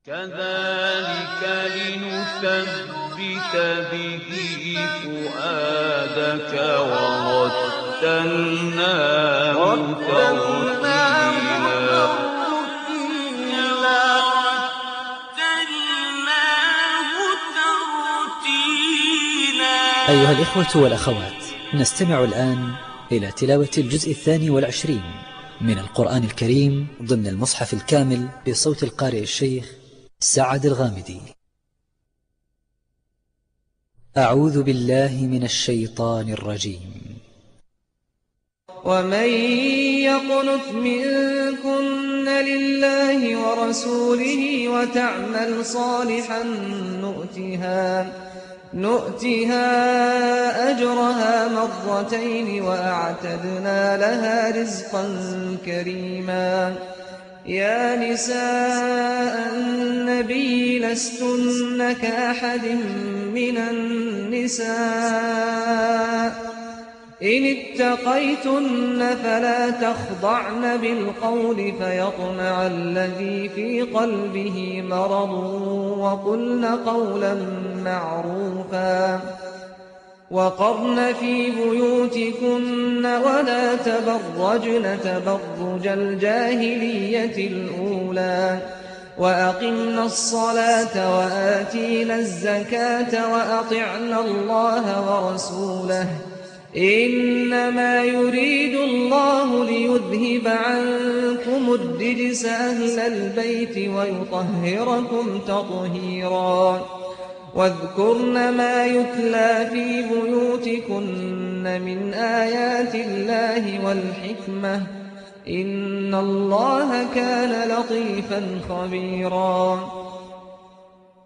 كذلك لنثبت به فؤادك ورتلناه ترتيلا. أيها الإخوة والأخوات، نستمع الآن إلى تلاوة الجزء 22 من القرآن الكريم ضمن المصحف الكامل بصوت القارئ الشيخ سعد الغامدي. أعوذ بالله من الشيطان الرجيم. ومن يقنت منكن لله ورسوله وتعمل صالحا نؤتها أجرها مرتين وأعتدنا لها رزقا كريما. يا نساء النبي لستن كأحد من النساء إن اتقيتن فلا تخضعن بالقول فيطمع الذي في قلبه مرض وقلن قولا معروفا. وقرن في بيوتكن ولا تبرجن تبرج الجاهلية الأولى وأقمنا الصلاة وآتينا الزكاة وأطعنا الله ورسوله إنما يريد الله ليذهب عنكم الرجس أهل البيت ويطهركم تطهيرا. واذكرن ما يتلى في بيوتكن من آيات الله والحكمة إن الله كان لطيفا خبيرا.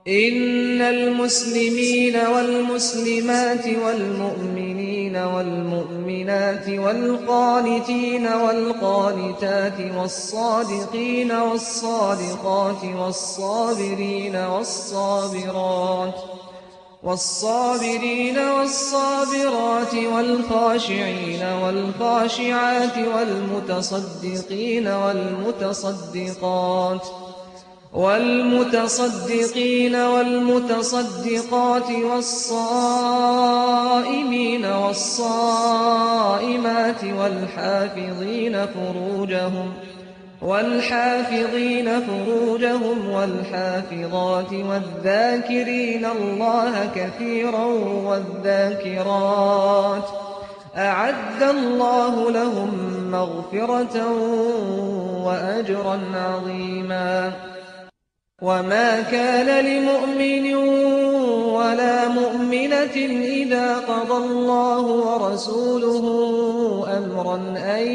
إن المسلمين والمسلمات والمؤمنين والمؤمنات والقانتين والقانتات والصادقين والصادقات والصابرين والصابرات والخاشعين والخاشعات والمتصدقين والمتصدقات والصائمين والصائمات والحافظين فروجهم والحافظات والذاكرين الله كثيرا والذاكرات أعد الله لهم مغفرة وأجرا عظيما. وما كان لمؤمن ولا مؤمنة إذا قضى الله ورسوله أمرا أن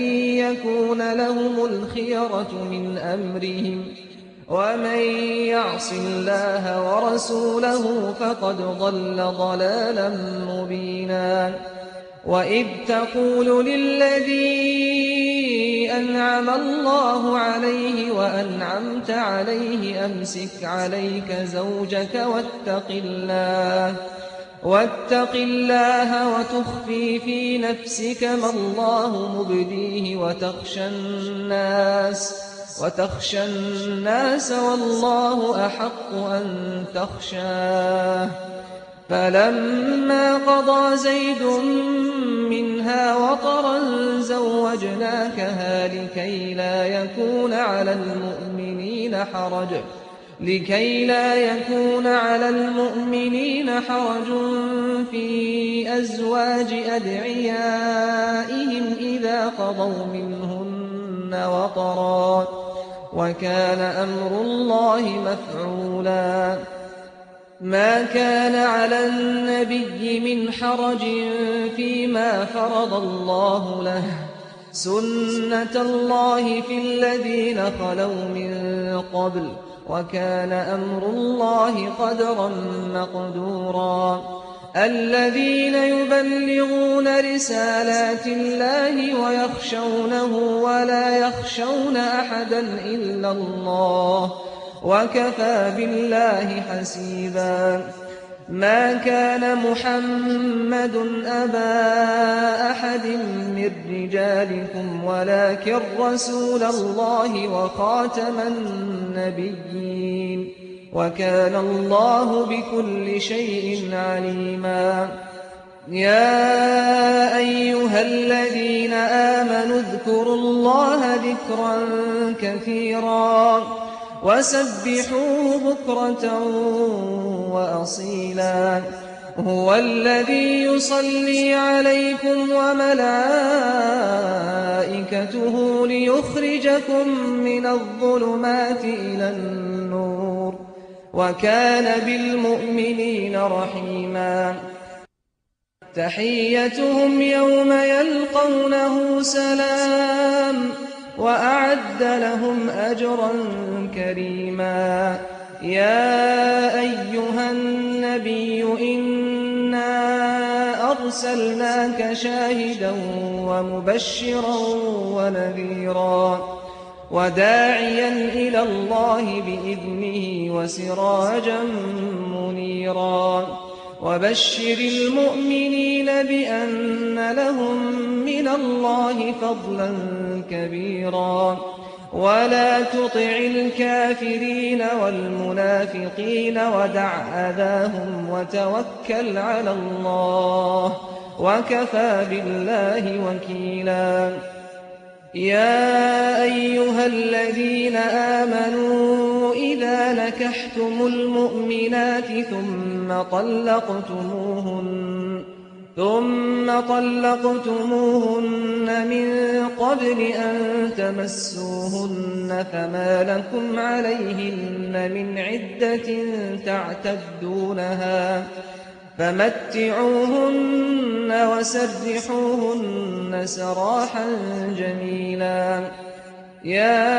يكون لهم الخيرة من أمرهم ومن يعص الله ورسوله فقد ضل ضلالا مبينا. وإذ تقول للذي أنعم الله عليه وأنعمت عليه أمسك عليك زوجك واتق الله وتخفي في نفسك ما الله مبديه وتخشى الناس والله أحق أن تخشاه. فلما قضى زيد منها وطرا زوجناكها لكي لا يكون على المؤمنين حرج في أزواج أدعيائهم إذا قضوا منهن وطرا وكان أمر الله مفعولا. ما كان على النبي من حرج فيما فرض الله له سنة الله في الذين خلوا من قبل وكان أمر الله قدرا مقدورا. الذين يبلغون رسالات الله ويخشونه ولا يخشون أحدا إلا الله وكفى بالله حسيبا. ما كان محمد أبا أحد من رجالكم ولكن رسول الله وخاتم النبيين وكان الله بكل شيء عليما يا أيها الذين آمنوا اذكروا الله ذكرا كثيرا وسبحوه بكرة وأصيلا هو الذي يصلي عليكم وملائكته ليخرجكم من الظلمات إلى النور وكان بالمؤمنين رحيما تحيتهم يوم يلقونه سلام وأعد لهم أجرا كريما يا أيها النبي إنا أرسلناك شاهدا ومبشرا ونذيرا وداعيا إلى الله بإذنه وسراجا منيرا وبشر المؤمنين بأن لهم من الله فضلا كبيرا ولا تطع الكافرين والمنافقين ودع أذاهم وتوكل على الله وكفى بالله وكيلا يا أيها الذين آمنوا إذا نكحتم المؤمنات ثم طلقتموهن من قبل أن تمسوهن فما لكم عليهن من عدة تعتدونها فمتعوهن وسرحوهن سراحا جميلا يا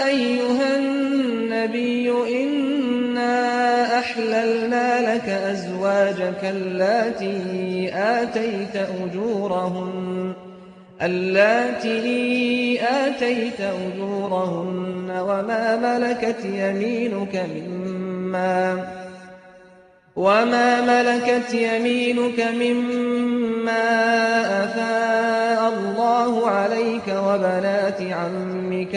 أيها النبي إنا أحللنا لك أزواجك اللاتي آتيت أجورهن وما ملكت يمينك مما أفاء الله عليك وبنات عمك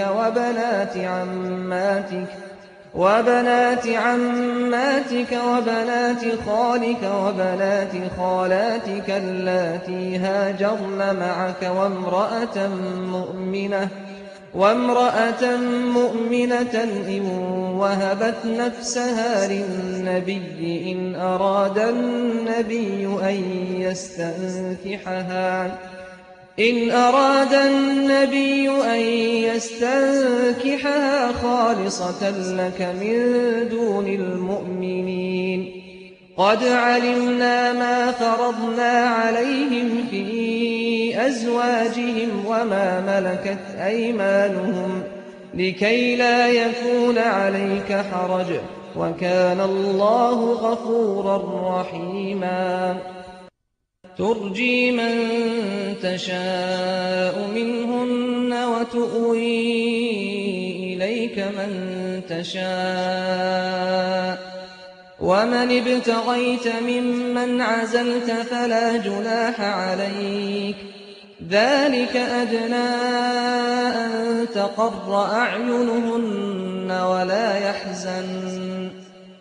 وبنات عماتك وبنات خالك وبنات خالاتك اللاتي هاجرن معك وامرأة مؤمنة إن وهبت نفسها للنبي إن أراد النبي أن يستنكحها خالصة لك من دون المؤمنين قد علمنا ما فرضنا عليهم في أزواجهم وما ملكت أيمانهم لكي لا يكون عليك حرج وكان الله غفورا رحيما ترجي من تشاء منهن وتؤوي إليك من تشاء ومن ابتغيت ممن عزلت فلا جناح عليك ذلك أدنى أن تقر أعينهن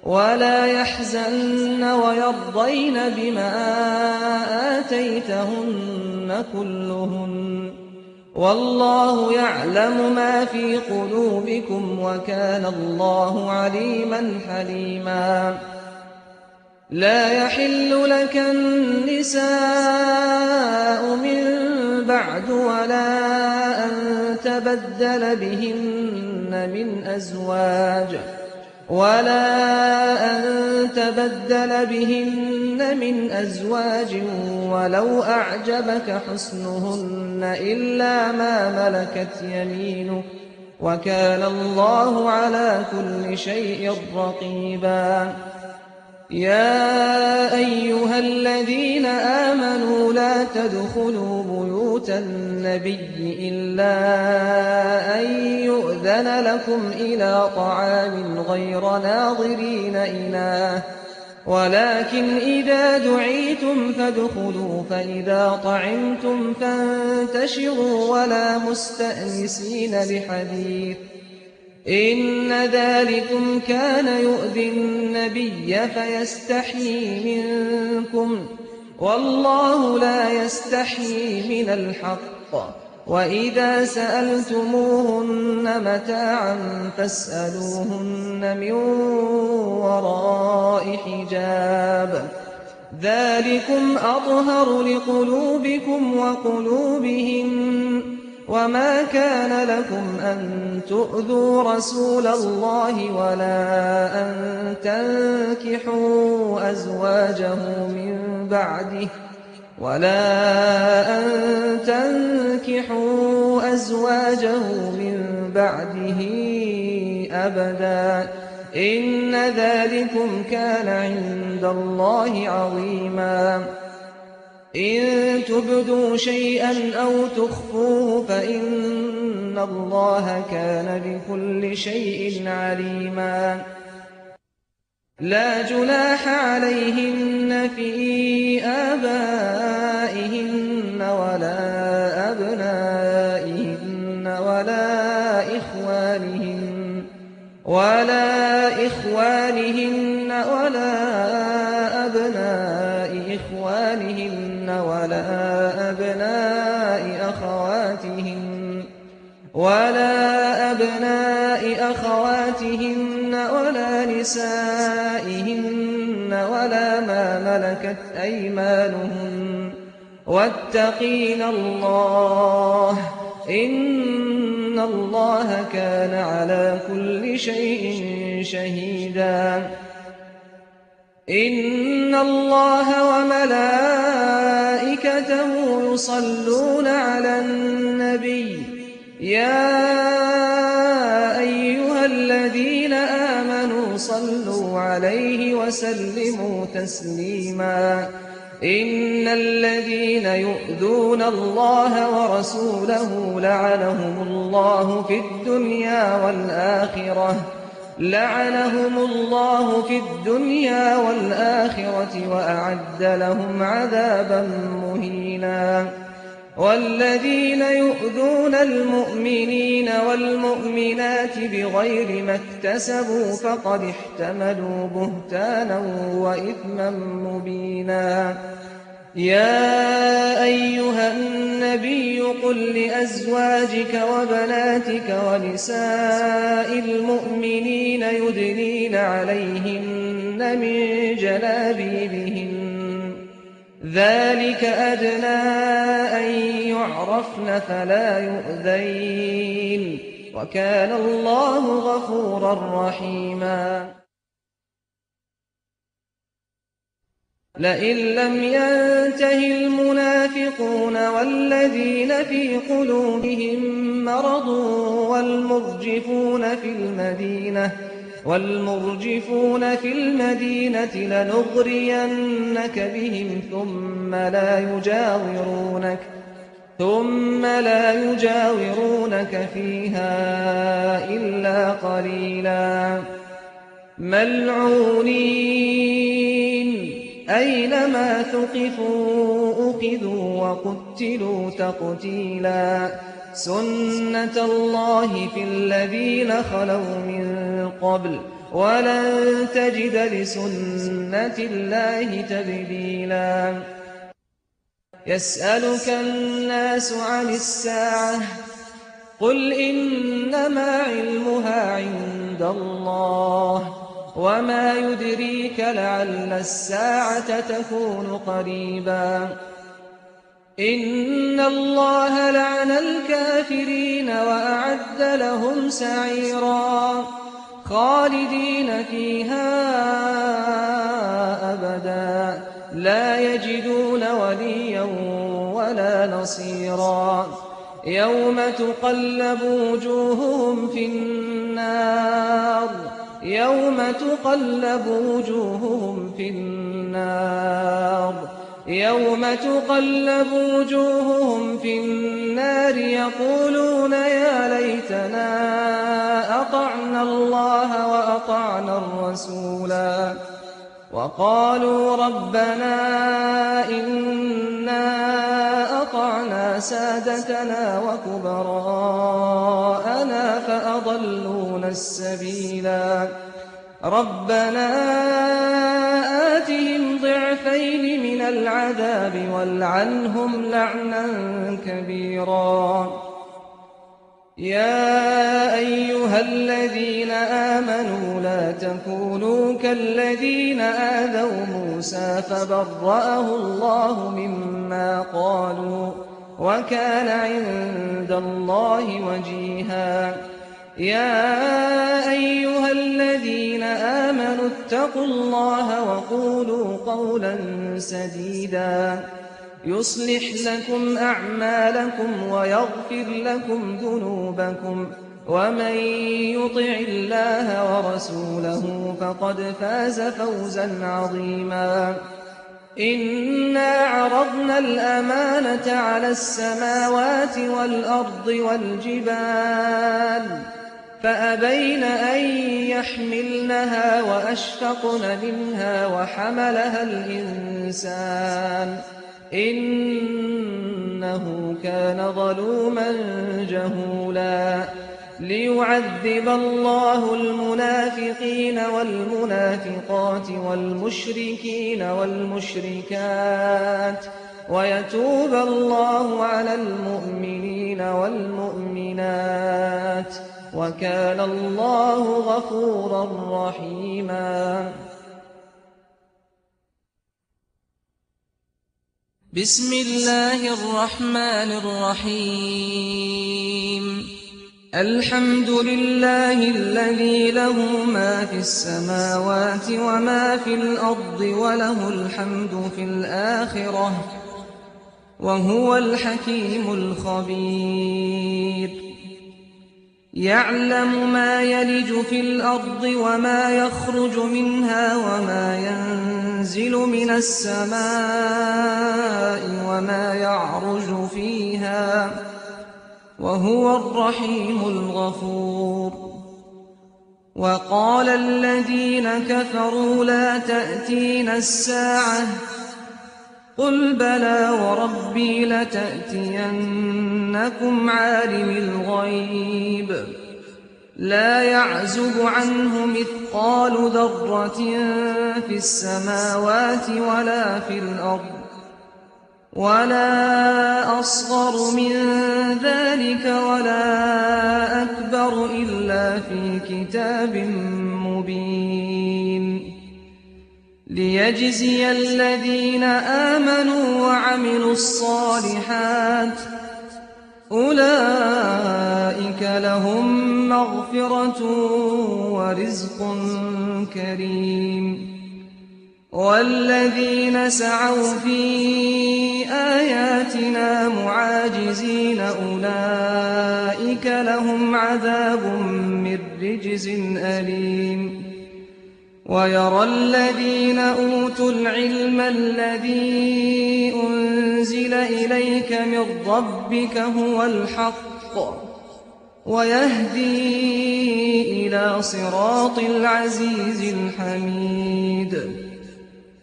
ولا يحزن ويرضين بما آتيتهن كلهن والله يعلم ما في قلوبكم وكان الله عليما حليما لا يحل لك النساء من بعد ولا أن تبدل بهن من أزواج ولو أعجبك حسنهن إلا ما ملكت يمينك وكان الله على كل شيء رقيبا يا أيها الذين آمنوا لا تدخلوا بيوت النبي إلا أن يؤذن لكم إلى طعام غير ناظرين إناه ولكن إذا دعيتم فادخلوا فإذا طعمتم فانتشروا ولا مستأنسين لحديث إن ذلكم كان يؤذي النبي فيستحيي منكم والله لا يستحيي من الحق وإذا سألتموهن متاعا فاسألوهن من وراء حجاب ذلكم أطهر لقلوبكم وقلوبهم وما كان لكم أن تؤذوا رسول الله ولا أن تنكحوا أزواجه من بعده أبدا إن ذلكم كان عند الله عظيما إن تبدوا شيئا أو تخفوه فإن الله كان بكل شيء عليما لا جناح عليهن في آبائهن ولا أبنائهن ولا إخوانهن ولا أبناء إخوانهن ولا أبناء أخواتهن ولا نسائهن ولا ما ملكت أيمانهن واتقين الله إن الله كان على كل شيء شهيدا إن الله وملائكته يصلون على النبي يا أيها الذين آمنوا صلوا عليه وسلموا تسليما إن الذين يؤذون الله ورسوله لعنهم الله في الدنيا والآخرة وأعد لهم عذابا مهينا والذين يؤذون المؤمنين والمؤمنات بغير ما اكتسبوا فقد احتملوا بهتانا وإثما مبينا يا أيها النبي قل لأزواجك وبناتك ونساء المؤمنين يدنين عليهن من جلابيبهن ذلك أدنى أن يعرفن فلا يؤذين وكان الله غفورا رحيما لئن لم ينته المنافقون والذين في قلوبهم مرض والمرجفون في المدينة لنغرينك بهم ثم لا يجاورونك فيها إلا قليلا ملعونين أينما ثقفوا أخذوا وقتلوا تقتيلا سنة الله في الذين خلوا من قبل ولن تجد لسنة الله تبديلا يسألك الناس عن الساعة قل إنما علمها عند الله وما يدريك لعل الساعة تكون قريبا إن الله لعن الكافرين وأعد لهم سعيرا خالدين فيها أبدا لا يجدون وليا ولا نصيرا يوم تقلب وجوههم في النار يقولون يا ليتنا أطعنا الله وأطعنا الرسولا وقالوا ربنا إنا أطعنا سادتنا وكبراءنا فأضلونا السبيلا ربنا آتهم ضعفين من العذاب والعنهم لعنا كبيرا يا أيها الذين آمنوا لا تكونوا كالذين آذوا موسى فبرأه الله مما قالوا وكان عند الله وجيها يا أيها الذين آمنوا اتقوا الله وقولوا قولا سديدا يصلح لكم أعمالكم ويغفر لكم ذنوبكم ومن يطع الله ورسوله فقد فاز فوزا عظيما إنا عرضنا الأمانة على السماوات والأرض والجبال فأبين أن يحملنها وأشفقن منها وحملها الإنسان إنه كان ظلوما جهولا ليعذب الله المنافقين والمنافقات والمشركين والمشركات ويتوب الله على المؤمنين والمؤمنات وكان الله غفورا رحيما بسم الله الرحمن الرحيم الحمد لله الذي له ما في السماوات وما في الأرض وله الحمد في الآخرة وهو الحكيم الخبير يعلم ما يلج في الأرض وما يخرج منها وما ينزل من السماء وما يعرج فيها وهو الرحيم الغفور وقال الذين كفروا لا تأتينا الساعة قل بلى وربي لتأتينكم عالم الغيب لا يعزب عنه مثقال ذرة في السماوات ولا في الأرض ولا أصغر من ذلك ولا أكبر إلا في كتاب مبين ليجزي الذين آمنوا وعملوا الصالحات أولئك لهم مغفرة ورزق كريم والذين سعوا في آياتنا معاجزين أولئك لهم عذاب من رجز أليم ويرى الذين أوتوا العلم الذي أنزل إليك من ربك هو الحق ويهدي إلى صراط العزيز الحميد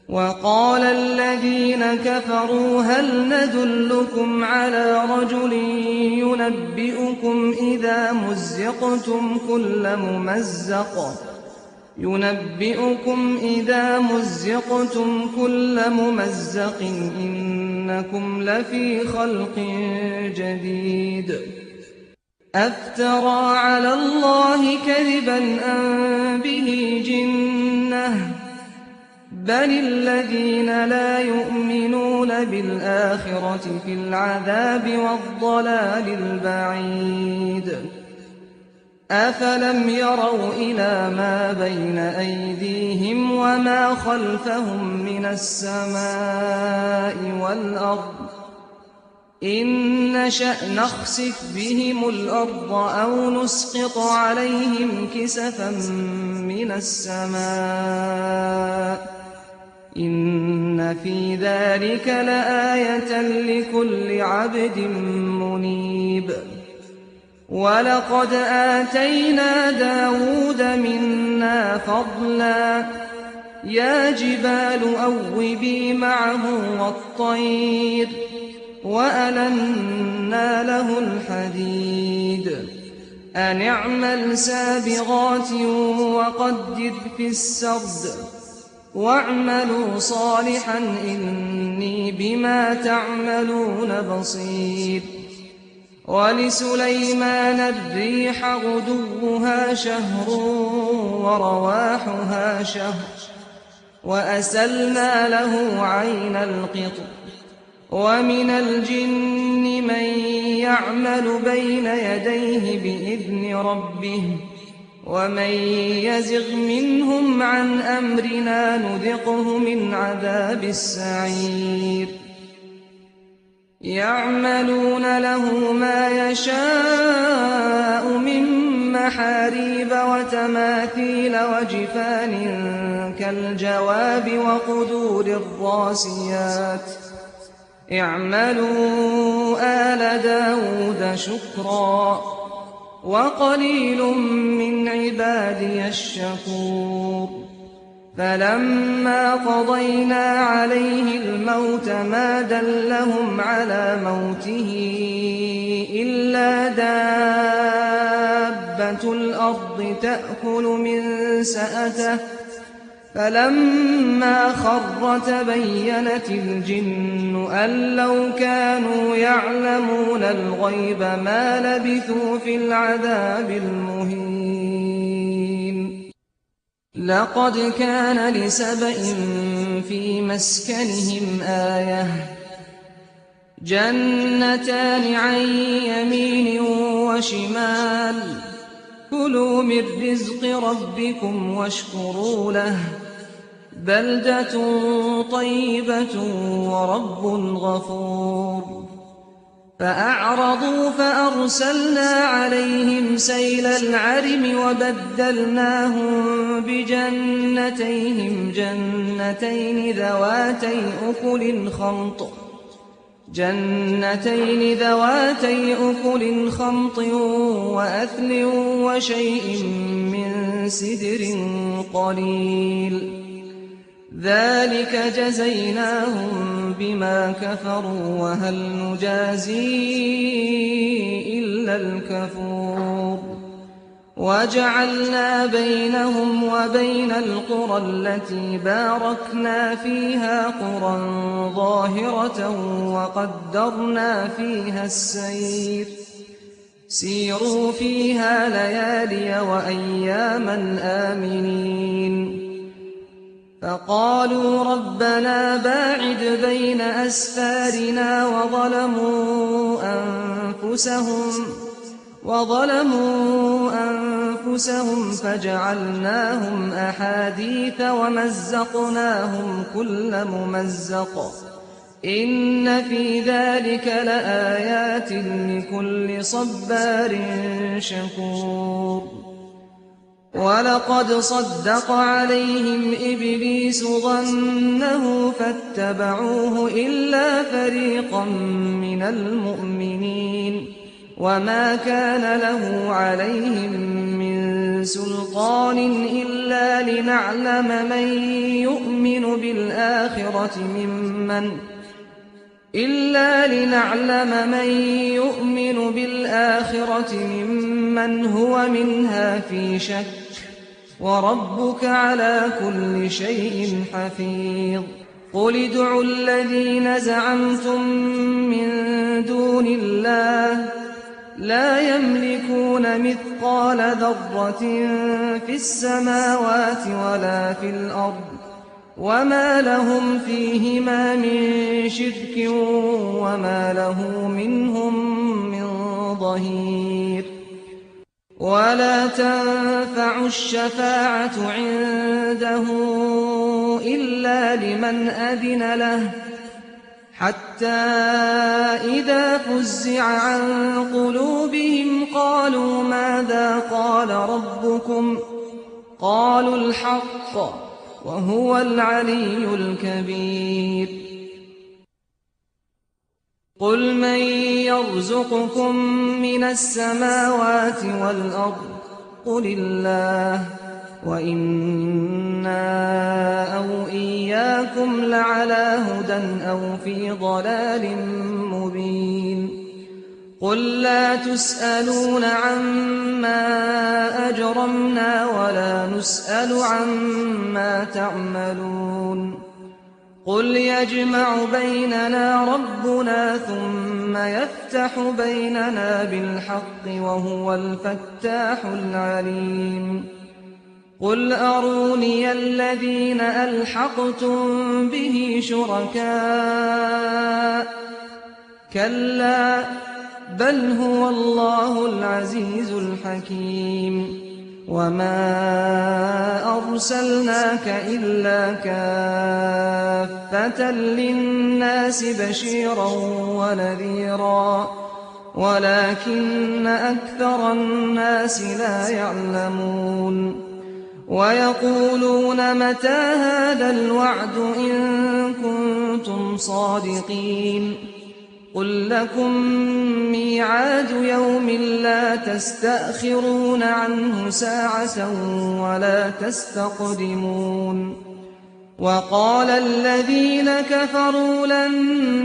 وقال الذين كفروا هل ندلكم على رجل ينبئكم إذا مزقتم كل ممزق إنكم لفي خلق جديد أفترى على الله كذبا أم به جنة بل الذين لا يؤمنون بالآخرة في العذاب والضلال البعيد أفلم يروا إلى ما بين أيديهم وما خلفهم من السماء والأرض إن نشأ نخسف بهم الأرض أو نسقط عليهم كسفا من السماء إن في ذلك لآية لكل عبد منيب ولقد آتينا داود منا فضلا يا جبال أوبي معه والطير وألنا له الحديد أن اعمل سابغات وقدر في السرد واعملوا صالحا إني بما تعملون بصير. ولسليمان الريح غدوها شهر ورواحها شهر وأسلنا له عين القطر. ومن الجن من يعمل بين يديه بإذن ربه ومن يزغ منهم عن أمرنا نذقه من عذاب السعير. يعملون له ما يشاء من محاريب وتماثيل وجفان كالجواب وقدور الراسيات. اعملوا آل داود شكرا وقليل من عبادي الشكور. فلما قضينا عليه الموت ما دلهم على موته إلا دابة الأرض تأكل من سأته. فلما خر تبينت الجن أن لو كانوا يعلمون الغيب ما لبثوا في العذاب المهين. لقد كان لسبإ في مسكنهم آية جنتان عن يمين وشمال كلوا من رزق ربكم واشكروا له بلدة طيبة ورب غفور. فأعرضوا فأرسلنا عليهم سيل العرم وبدلناهم بجنتيهم جنتين ذواتي أكل خمط وأثل وشيء من سدر قليل ذلك جزيناهم بما كفروا وهل نجازي إلا الكفور. وجعلنا بينهم وبين القرى التي باركنا فيها قرى ظاهرة وقدرنا فيها السير سيروا فيها ليالي وأياما آمنين. فقالوا ربنا باعد بين أسفارنا وظلموا أنفسهم فجعلناهم أحاديث ومزقناهم كل ممزق إن في ذلك لآيات لكل صبار شكور. ولقد صدق عليهم إبليس ظنه فاتبعوه إلا فريقا من المؤمنين وما كان له عليهم من سلطان إلا لنعلم من يؤمن بالآخرة ممن هو منها في شك وربك على كل شيء حفيظ. قل ادعوا الذين زعمتم من دون الله لا يملكون مثقال ذرة في السماوات ولا في الأرض وما لهم فيهما من شرك وما له منهم من ظهير. ولا تنفع الشفاعة عنده إلا لمن أذن له حتى إذا فزع عن قلوبهم قالوا ماذا قال ربكم قالوا الحق وهو العلي الكبير. قل من يرزقكم من السماوات والأرض قل الله وإنا أو إياكم لعلى هدى أو في ضلال مبين. قل لا تسألون عما تُسْأَلُ عَمَّا تَعْمَلُونَ قُلْ يَجْمَعُ بَيْنَنَا رَبُّنَا ثُمَّ يَفْتَحُ بَيْنَنَا بِالْحَقِّ وَهُوَ الْفَتَّاحُ الْعَلِيمُ قُلْ أَرُونِيَ الَّذِينَ أَلْحَقْتُم بِهِ شُرَكَاءَ كَلَّا بَلْ هُوَ اللَّهُ الْعَزِيزُ الْحَكِيمُ وَمَا أَرْسَلْنَاكَ إِلَّا كَافَّةً لِّلنَّاسِ بَشِيرًا وَنَذِيرًا وَلَٰكِنَّ أَكْثَرَ النَّاسِ لَا يَعْلَمُونَ وَيَقُولُونَ مَتَىٰ هَٰذَا الْوَعْدُ إِن كُنتُمْ صَادِقِينَ قُل لَّكُم مِّيعَادُ يَوْمٍ لَّا تَسْتَأْخِرُونَ عَنْهُ سَاعَةً وَلَا تَسْتَقْدِمُونَ وَقَالَ الَّذِينَ كَفَرُوا لَن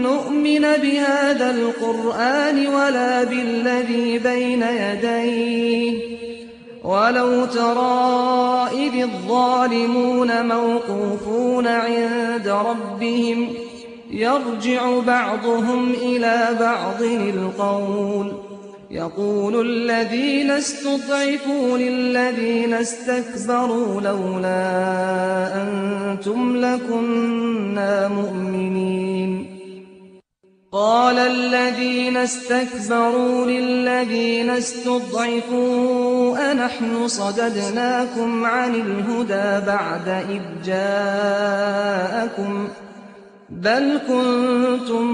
نُّؤْمِنَ بِهَٰذَا الْقُرْآنِ وَلَا بِالَّذِي بَيْنَ يَدَيْهِ وَلَوْ تَرَىٰ إِذِ الظَّالِمُونَ موقوفون عِندَ رَبِّهِمْ يَرْجِعُ بَعْضُهُمْ إِلَىٰ بَعْضٍ الْقَوْلَ يَقُولُ الَّذِينَ اسْتُضْعِفُوا لِلَّذِينَ اسْتَكْبَرُوا لَوْلَا أَنتُمْ لَكُنَّا مُؤْمِنِينَ قَالَ الَّذِينَ اسْتَكْبَرُوا لِلَّذِينَ اسْتُضْعِفُوا أَنَحْنُ صَدَدْنَاكُمْ عَنِ الْهُدَىٰ بَعْدَ إِذْ جَاءَكُم بَلْ كُنتُم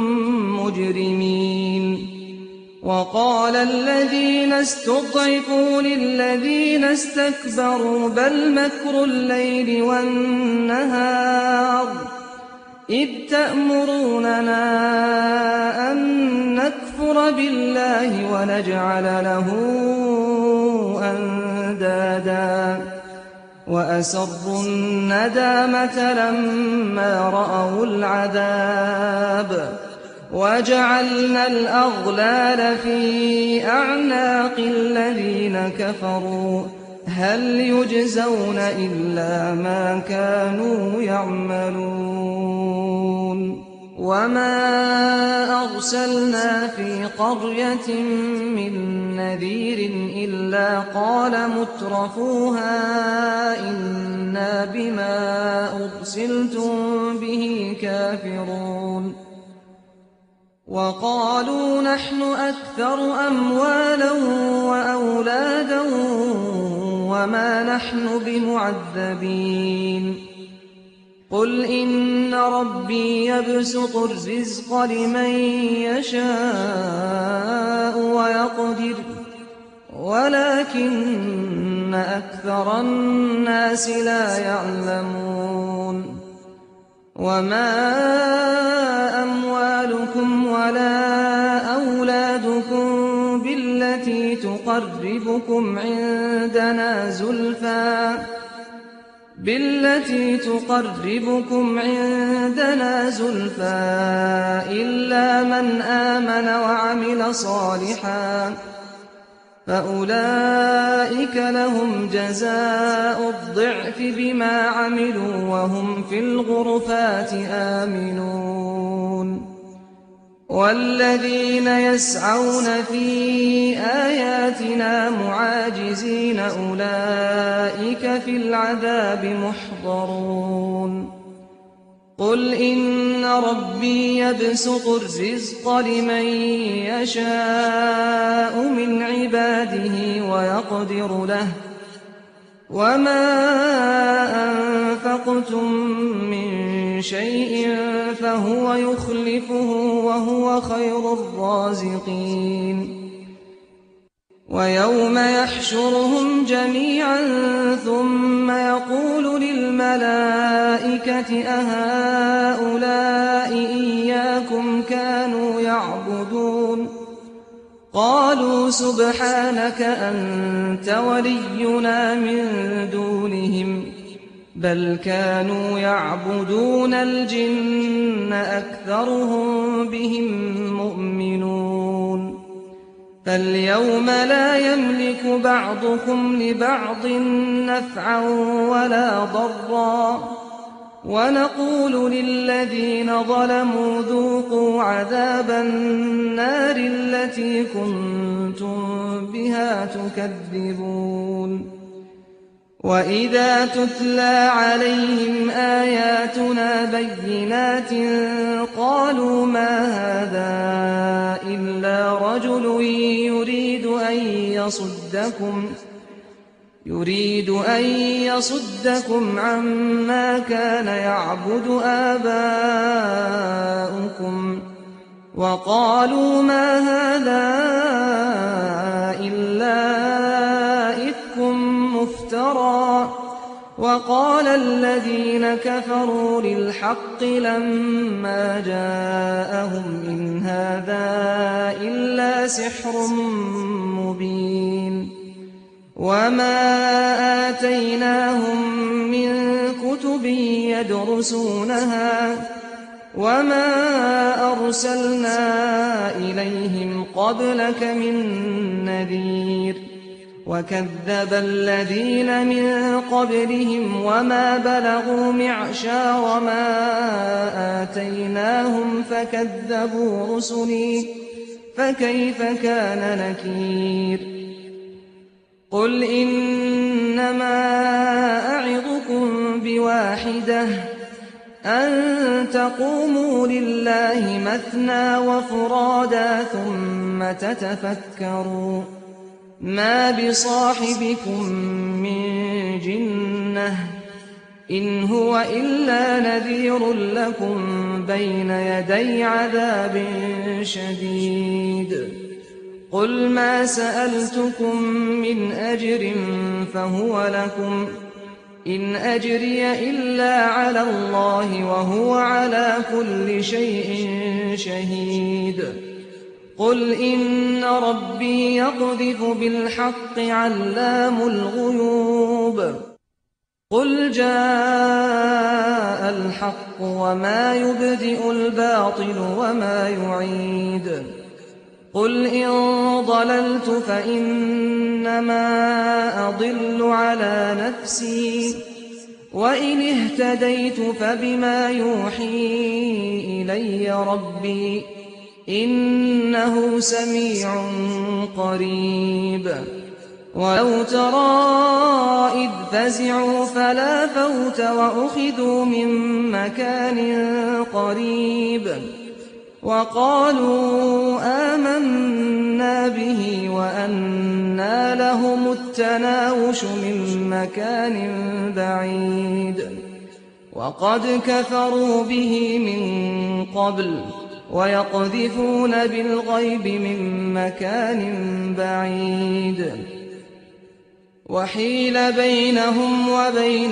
مُّجْرِمِينَ وَقَالَ الَّذِينَ اسْتُضْعِفُوا لِلَّذِينَ اسْتَكْبَرُوا بَلْ مَكْرُ اللَّيْلِ وَالنَّهَارِ إِذْ تَأْمُرُونَنَا أَن نَّكْفُرَ بِاللَّهِ وَنَجْعَلَ لَهُ أَندَادًا وَأَسَرُّوا النَّدَامَةَ لَمَّا رَأَوُا الْعَذَابَ وَجَعَلْنَا الْأَغْلَالَ فِي أَعْنَاقِ الَّذِينَ كَفَرُوا هَلْ يُجْزَوْنَ إِلَّا مَا كَانُوا يَعْمَلُونَ وَمَا أَرْسَلْنَا فِي قَرْيَةٍ مِّن نَّذِيرٍ إِلَّا قَالَ مُتْرَفُوهَا إِنَّا بِمَا أُرْسِلْتُم بِهِ كَافِرُونَ وَقَالُوا نَحْنُ أَكْثَرُ أَمْوَالًا وَأَوْلَادًا وَمَا نَحْنُ بِمُعَذَّبِينَ قُلْ إِنَّ رَبِّي يَبْسُطُ الرِّزْقَ لِمَن يَشَاءُ وَيَقْدِرُ وَلَٰكِنَّ أَكْثَرَ النَّاسِ لَا يَعْلَمُونَ وَمَا أَمْوَالُكُمْ وَلَا أَوْلَادُكُم بِالَّتِي تُقَرِّبُكُمْ عِندَنَا زُلْفَىٰ إِلَّا مَنْ آمَنَ وَعَمِلَ صَالِحًا فَأُولَٰئِكَ لَهُمْ جَزَاءُ الضِّعْفِ بِمَا عَمِلُوا وَهُمْ فِي الْغُرُفَاتِ آمِنُونَ وَالَّذِينَ يَسْعَوْنَ فِي آيَاتِنَا مُعَاجِزِينَ أُولَٰئِكَ فِي الْعَذَابِ مُحْضَرُونَ قُلْ إِنَّ رَبِّي يَبْسُطُ الرِّزْقَ لِمَن يَشَاءُ مِنْ عِبَادِهِ وَيَقْدِرُ لَهُ وَمَا أَنفَقْتُم مِّن شَيْءٍ فَهُوَ يُخْلِفُهُ وَهُوَ خَيْرُ الرَّازِقِينَ وَيَوْمَ يَحْشُرُهُمْ جَمِيعًا ثُمَّ يَقُولُ لِلْمَلَائِكَةِ أَهَٰؤُلَاءِ إِيَّاكُمْ كَانُوا يَعْبُدُونَ قَالُوا سُبْحَانَكَ أَنتَ وَلِيُّنَا مِن دُونِهِم بَلْ كَانُوا يَعْبُدُونَ الْجِنَّ أَكْثَرُهُم بِهِم مُّؤْمِنُونَ فاليوم لا يملك بعضكم لبعض نفعا ولا ضرا ونقول للذين ظلموا ذوقوا عذاب النار التي كنتم بها تكذبون وإذا تتلى عليهم آياتنا بينات قالوا ما هذا إلا رجل يريد أن يصدكم عما كان يعبد آباؤكم وقالوا ما هذا إلا إفك مفترى وقال الذين كفروا للحق لما جاءهم إن هذا إلا سحر مبين وما آتيناهم من كتب يدرسونها وما أرسلنا إليهم قبلك من نذير وكذب الذين من قبلهم وما بلغوا معشار ما آتيناهم فكذبوا رسلي فكيف كان نكير قل إنما أعظكم بواحدة أن تقوموا لله مثنى وفرادا ثم تتفكروا ما بصاحبكم من جنة إن هو إلا نذير لكم بين يدي عذاب شديد قل ما سألتكم من أجر فهو لكم إن أجري إلا على الله وهو على كل شيء شهيد قل إن ربي يقذف بالحق علام الغيوب قل جاء الحق وما يبدئ الباطل وما يعيد قل إن ضللت فإنما أضل على نفسي وإن اهتديت فبما يوحي إلي ربي إنه سميع قريب ولو ترى إذ فزعوا فلا فوت وأخذوا من مكان قريب وقالوا آمنا به وأنى لهم التناوش من مكان بعيد وقد كفروا به من قبل ويقذفون بالغيب من مكان بعيد وحيل بينهم وبين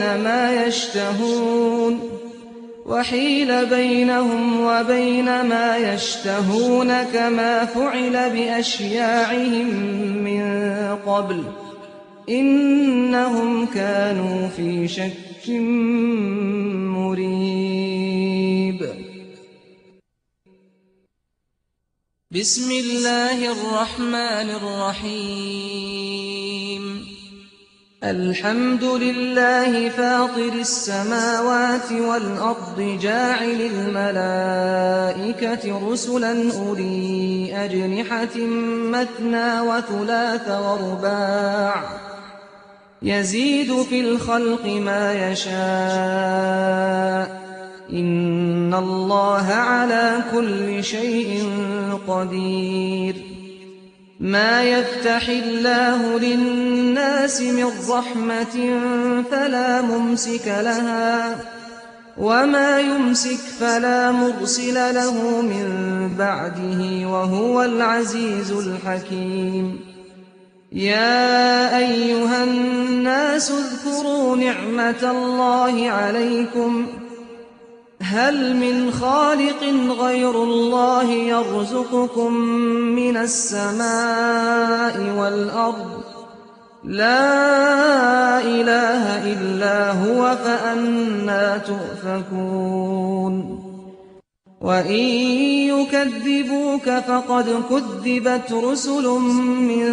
ما يشتهون كما فعل بأشياعهم من قبل إنهم كانوا في شك مريب بسم الله الرحمن الرحيم الحمد لله فاطر السماوات والأرض جاعل الملائكة رسلا أولي أجنحة مثنى وثلاث ورباع يزيد في الخلق ما يشاء إن الله على كل شيء قدير ما يفتح الله للناس من رحمة فلا ممسك لها وما يمسك فلا مرسل له من بعده وهو العزيز الحكيم يا أيها الناس اذكروا نعمة الله عليكم هل من خالق غير الله يرزقكم من السماء والأرض لا إله إلا هو فأنى تؤفكون وإن يكذبوك فقد كذبت رسل من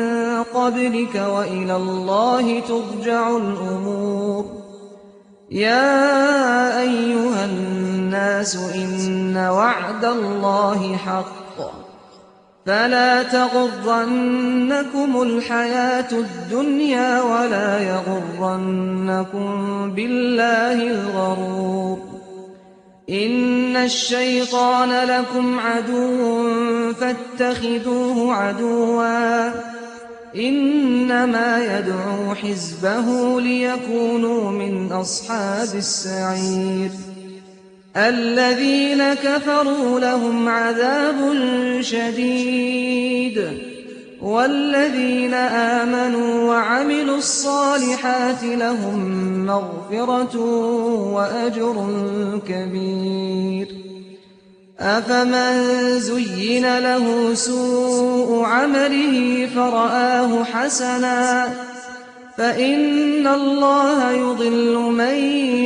قبلك وإلى الله ترجع الأمور. يا أيها الناس إن وعد الله حق فلا تغرنكم الحياة الدنيا ولا يغرنكم بالله الغرور. إن الشيطان لكم عدو فاتخذوه عدوا إنما يدعو حزبه ليكونوا من أصحاب السعير. الذين كفروا لهم عذاب شديد والذين آمنوا وعملوا الصالحات لهم مغفرة وأجر كبير. أفمن زين له سوء عمله فرآه حسنا فإن الله يضل من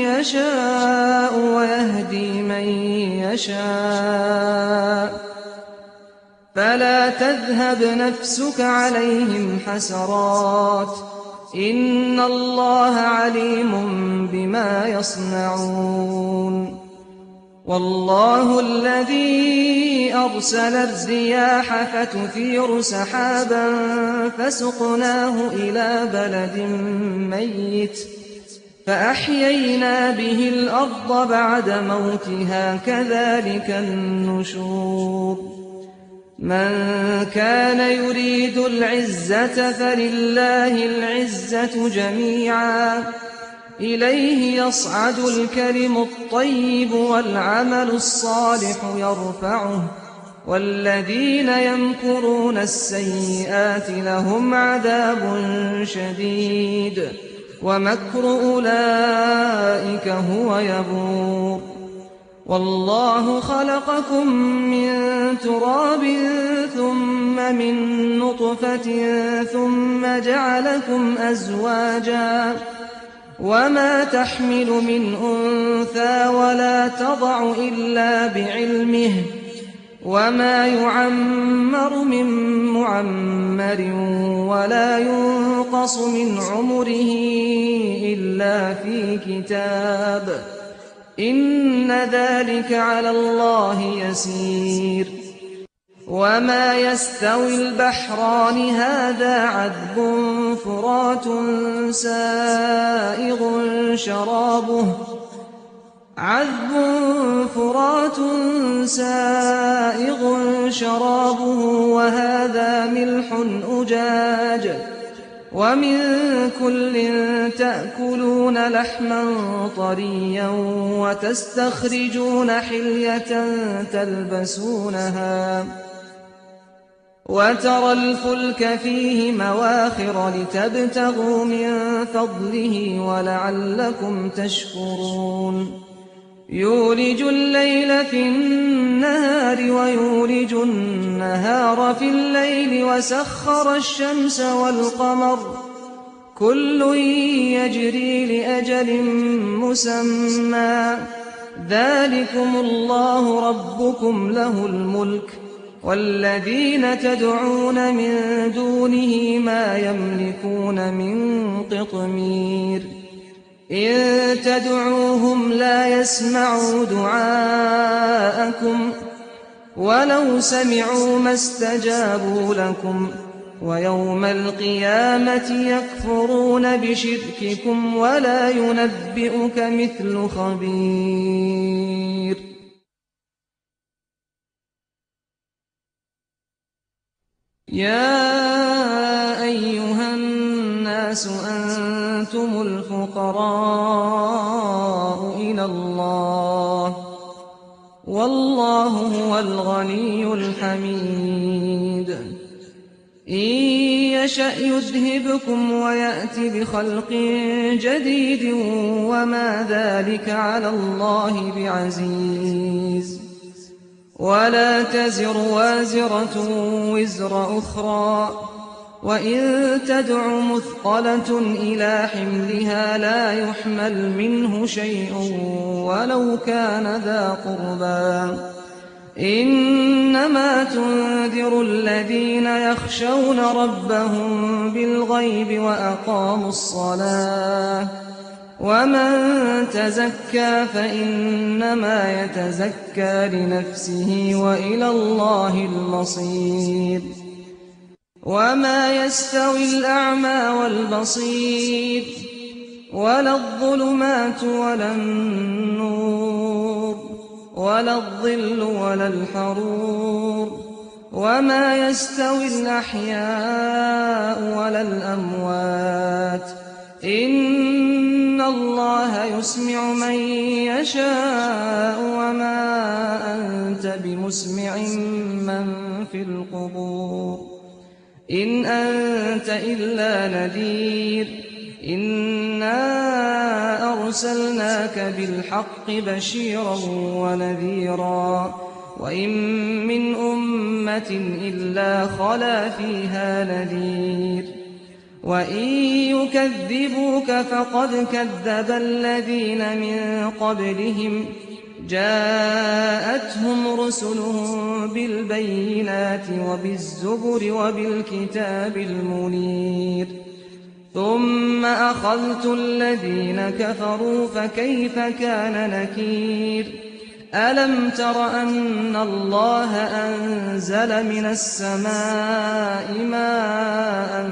يشاء ويهدي من يشاء فلا تذهب نفسك عليهم حسرات إن الله عليم بما يصنعون. والله الذي أرسل الرياح فتثير سحابا فسقناه إلى بلد ميت فأحيينا به الأرض بعد موتها كذلك النشور. من كان يريد العزة فلله العزة جميعا إليه يصعد الكلم الطيب والعمل الصالح يرفعه والذين يمكرون السيئات لهم عذاب شديد ومكر أولئك هو يبور. والله خلقكم من تراب ثم من نطفة ثم جعلكم أزواجا وما تحمل من أنثى ولا تضع إلا بعلمه وما يعمر من معمر ولا ينقص من عمره إلا في كتاب إن ذلك على الله يسير. وما يستوي البحران هذا عذب فرات سائغ شرابه وهذا ملح أجاج ومن كل تأكلون لحما طريا وتستخرجون حلية تلبسونها وترى الفلك فيه مواخر لتبتغوا من فضله ولعلكم تشكرون. يولج الليل في النهار ويولج النهار في الليل وسخر الشمس والقمر كل يجري لأجل مسمى ذلكم الله ربكم له الملك والذين تدعون من دونه ما يملكون من قطمير. إن تدعوهم لا يسمعوا دعاءكم ولو سمعوا ما استجابوا لكم ويوم القيامة يكفرون بشرككم ولا ينبئك مثل خبير. يا أيها الناس أنتم الفقراء إلى الله والله هو الغني الحميد. إن يشأ يذهبكم ويأت بخلق جديد وما ذلك على الله بعزيز. ولا تزر وازرة وزر أخرى وإن تدع مثقلة إلى حملها لا يحمل منه شيء ولو كان ذا قربى إنما تنذر الذين يخشون ربهم بالغيب وأقاموا الصلاة ومن تزكى فإنما يتزكى لنفسه وإلى الله المصير وما يستوي الأعمى والبصير ولا الظلمات ولا النور ولا الظل ولا الحرور وما يستوي الأحياء ولا الأموات إن الله يسمع من يشاء وما أنت بمسمع من في القبور إن أنت إلا نذير إنا أرسلناك بالحق بشيرا ونذيرا وإن من أمة إلا خلا فيها نذير وإن يكذبوك فقد كذب الذين من قبلهم جاءتهم رسلهم بالبينات وبالزبر وبالكتاب المنير ثم أخذت الذين كفروا فكيف كان نكير ألم تر أن الله أنزل من السماء ماء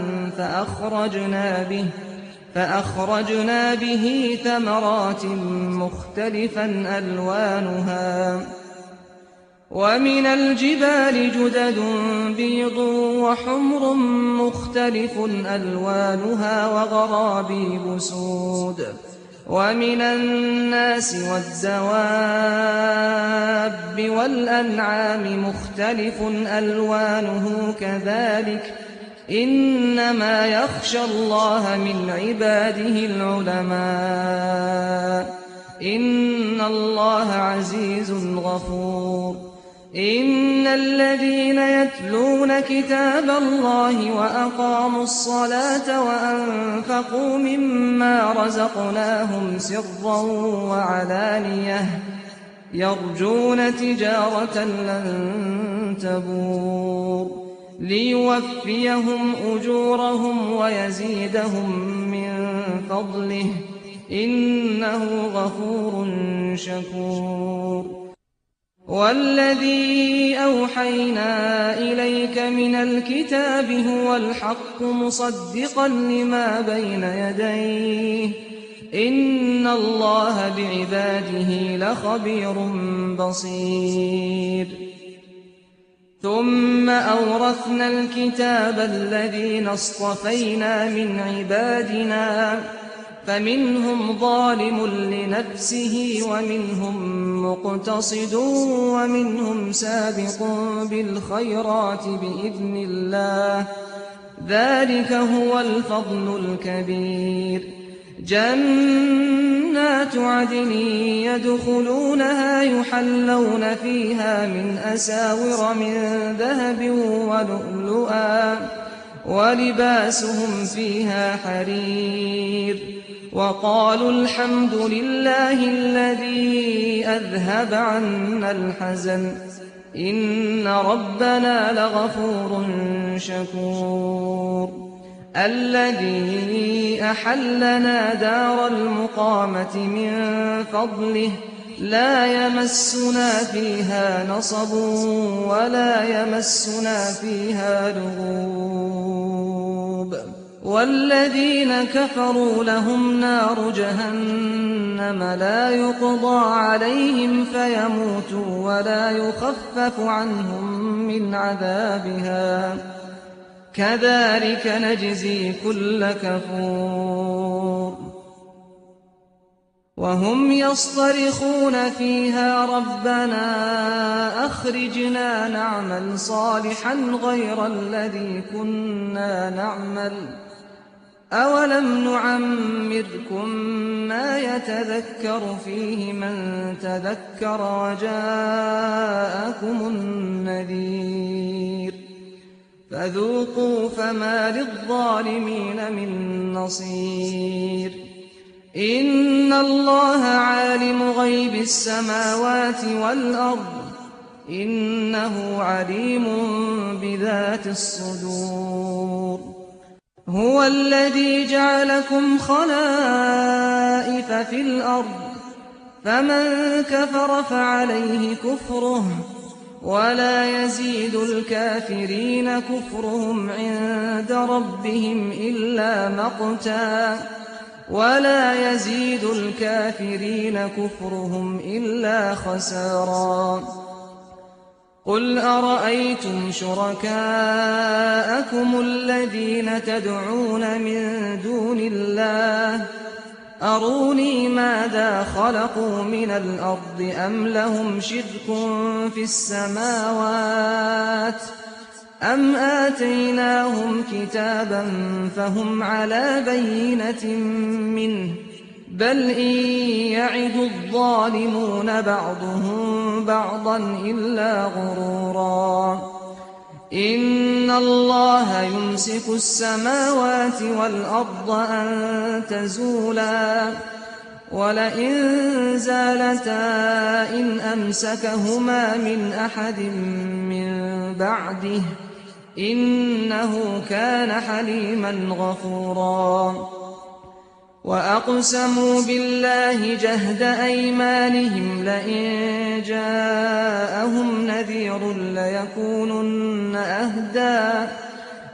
فأخرجنا به ثمرات مختلفا ألوانها ومن الجبال جدد بيض وحمر مختلف ألوانها وغرابيب سود ومن الناس والدواب والأنعام مختلف ألوانه كذلك إنما يخشى الله من عباده العلماء إن الله عزيز غفور إن الذين يتلون كتاب الله وأقاموا الصلاة وأنفقوا مما رزقناهم سرا وعلانية يرجون تجارة لن تبور ليوفيهم أجورهم ويزيدهم من فضله إنه غفور شكور والذي أوحينا إليك من الكتاب هو الحق مصدقا لما بين يديه إن الله بعباده لخبير بصير ثم أورثنا الكتاب الذين اصطفينا من عبادنا فمنهم ظالم لنفسه ومنهم مقتصد ومنهم سابق بالخيرات بإذن الله ذلك هو الفضل الكبير جنات عدن يدخلونها يحلون فيها من أساور من ذهب ولؤلؤا ولباسهم فيها حرير وقالوا الحمد لله الذي أذهب عنا الحزن إن ربنا لغفور شكور الذي أحلنا دار المقامة من فضله لا يمسنا فيها نصب ولا يمسنا فيها لغوب والذين كفروا لهم نار جهنم لا يقضى عليهم فيموتوا ولا يخفف عنهم من عذابها كذلك نجزي كل كفور وهم يصطرخون فيها ربنا أخرجنا نعمل صالحا غير الذي كنا نعمل أولم نعمركم ما يتذكر فيه من تذكر وجاءكم النذير فذوقوا فما للظالمين من نصير إن الله عالم غيب السماوات والأرض إنه عليم بذات الصدور هو الذي جعلكم خلائف في الأرض فمن كفر فعليه كفره ولا يزيد الكافرين كفرهم عند ربهم إلا مقتا ولا يزيد الكافرين كفرهم إلا خسارا قل أرأيتم شركاءكم الذين تدعون من دون الله أروني ماذا خلقوا من الأرض أم لهم شرك في السماوات أم آتيناهم كتابا فهم على بينة منه بل إن يعد الظالمون بعضهم بعضا إلا غرورا إن الله يمسك السماوات والأرض أن تزولا ولئن زالتا إن أمسكهما من أحد من بعده إنه كان حليما غفورا وأقسموا بالله جهد أيمانهم لئن جاءهم نذير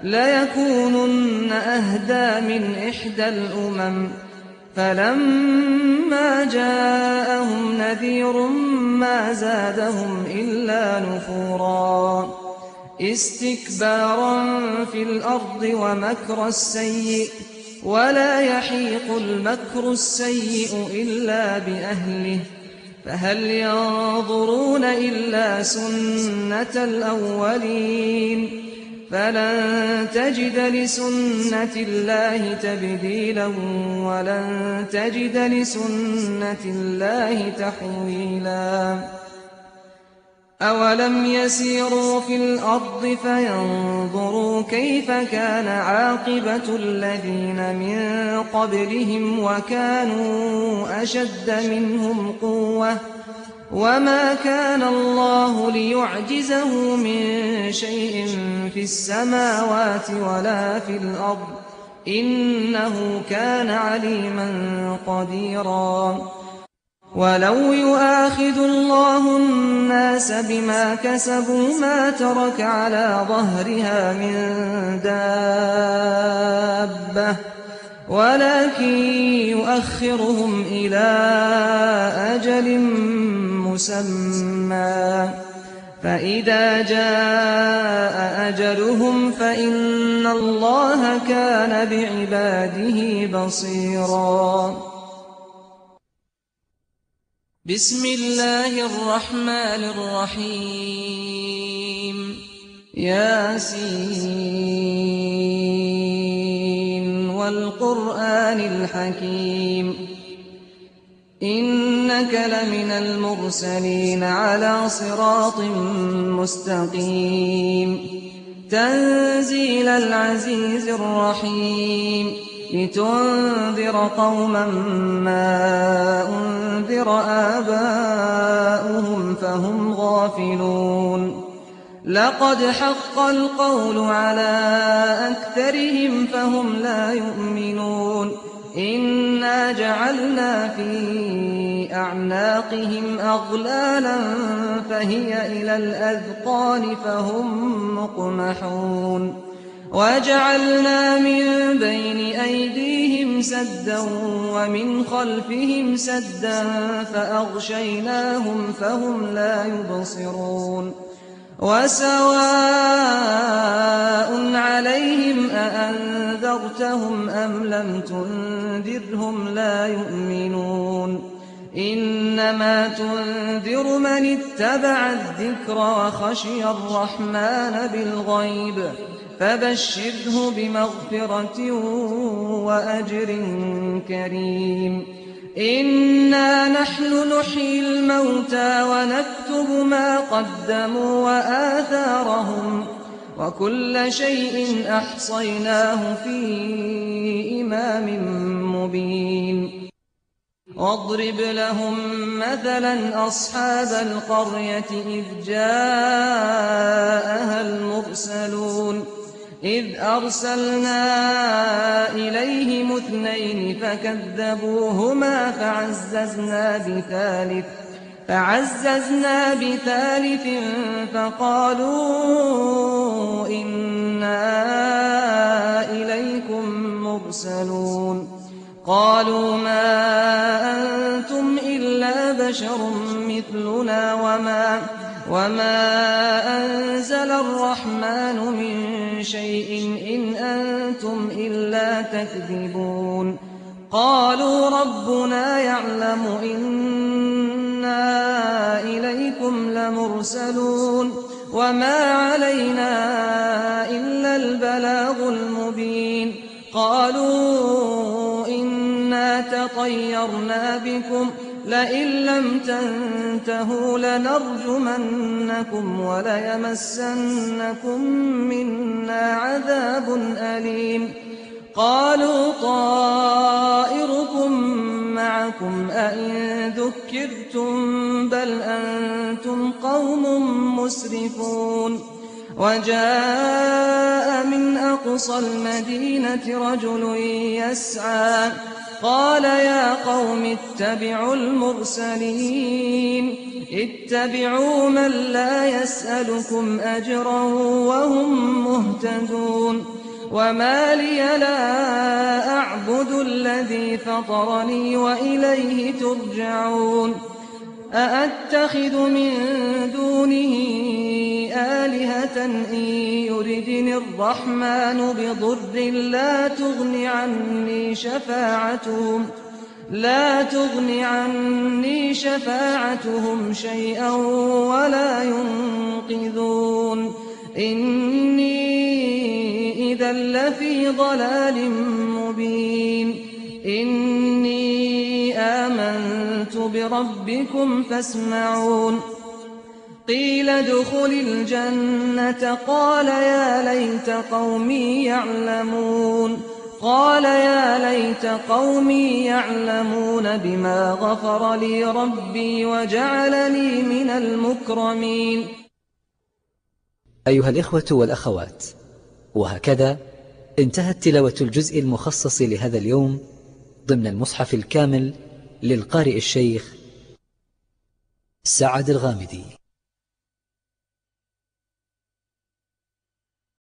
ليكونن أهدى من إحدى الأمم فلما جاءهم نذير ما زادهم إلا نفورا استكبارا في الأرض ومكر السيء ولا يحيق المكر السيء إلا بأهله فهل ينظرون إلا سنة الأولين فلن تجد لسنة الله تبديلا ولن تجد لسنة الله تحويلا أولم يسيروا في الأرض فينظروا كيف كان عاقبة الذين من قبلهم وكانوا أشد منهم قوة وما كان الله ليعجزه من شيء في السماوات ولا في الأرض إنه كان عليما قديرا ولو يؤاخذ الله الناس بما كسبوا ما ترك على ظهرها من دابة ولكن يؤخرهم إلى أجل مسمى فإذا جاء أجلهم فإن الله كان بعباده بصيرا بسم الله الرحمن الرحيم ياسين والقرآن الحكيم إنك لمن المرسلين على صراط مستقيم تنزيل العزيز الرحيم لتنذر قوما ما أنذر آباؤهم فهم غافلون لقد حق القول على أكثرهم فهم لا يؤمنون إنا جعلنا في أعناقهم أغلالا فهي إلى الأذقان فهم مقمحون وجعلنا من بين أيديهم سدا ومن خلفهم سدا فأغشيناهم فهم لا يبصرون وسواء عليهم أأنذرتهم أم لم تنذرهم لا يؤمنون إنما تنذر من اتبع الذكر وخشي الرحمن بالغيب فبشره بمغفرة وأجر كريم إنا نحن نحيي الموتى ونكتب ما قدموا وآثارهم وكل شيء أحصيناه في إمام مبين واضرب لهم مثلا أصحاب القرية إذ جاءها المرسلون إذ أرسلنا إليهم 2 فكذبوهما فعززنا بثالث فقالوا إنا إليكم مرسلون قالوا ما أنتم إلا بشر مثلنا وما أنزل الرحمن من شيء إن أنتم إلا تكذبون قالوا ربنا يعلم إنا إليكم لمرسلون وما علينا إلا البلاغ المبين قالوا إنا تطيرنا بكم لئن لم تنتهوا لنرجمنكم وليمسنكم منا عذاب أليم قالوا طائركم معكم أئن ذكرتم بل أنتم قوم مسرفون وجاء من أقصى المدينة رجل يسعى قال يا قوم اتبعوا المرسلين اتبعوا من لا يسألكم أجرا وهم مهتدون وما لي لا أعبد الذي فطرني وإليه ترجعون أأتخذ من دونه آلهة إن يردني الرحمن بضر لا تغن عني شفاعتهم شيئا ولا ينقذون إني إذا لفي ضلال مبين إني آمنت بربكم فاسمعون قيل ادخل الجنة قال يا ليت قومي يعلمون بما غفر لي ربي وجعلني من المكرمين. أيها الإخوة والأخوات، وهكذا انتهت تلاوة الجزء المخصص لهذا اليوم ضمن المصحف الكامل للقارئ الشيخ سعد الغامدي.